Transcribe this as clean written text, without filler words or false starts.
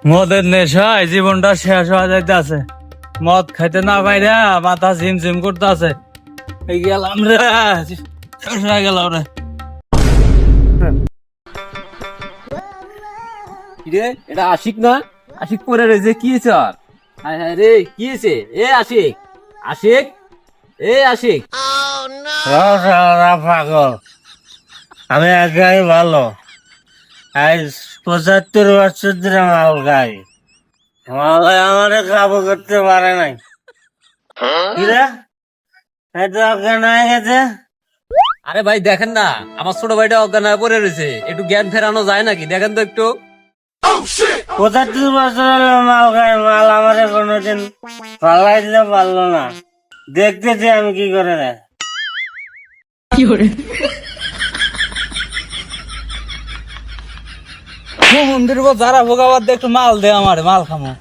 মদের নেশায় জীবনটা শেষ হয়ে যাইতেছে। মদ খাইতে না পাইরা মাথা ঝিমঝিম করতে আছে। এই গেলাম রে, শেষ হয়ে গেলাম রে। কিরে এটা আশিক না? আশিক পরে রয়েছে কি হয়েছে আর? হায় হায় রে কি হয়েছে? এ আশিক, আশিক, এ আশিক। সারা পাগল, আমি একাই ভালো। আজ 75 বছর ধরে মাল খাই, মাল আমারে কাবু করতে পারে নাই। কিরে এটা অজ্ঞান হয়ে গেছে? আরে ভাই দেখেন না, আমার ছোট ভাইটা অজ্ঞান হয়ে পড়ে রয়েছে, একটু জ্ঞান ফেরানো যায় নাকি? দেখেন তো একটু। 75 বছর হলো মাল খাই, মাল আমারে কোনোদিন পাল্লাই দিতে পারলো না। দেখতেছি আমি কি করে রে। মন্দির যারা ভোগাবার একটু মাল দে, আমার মাল খামো।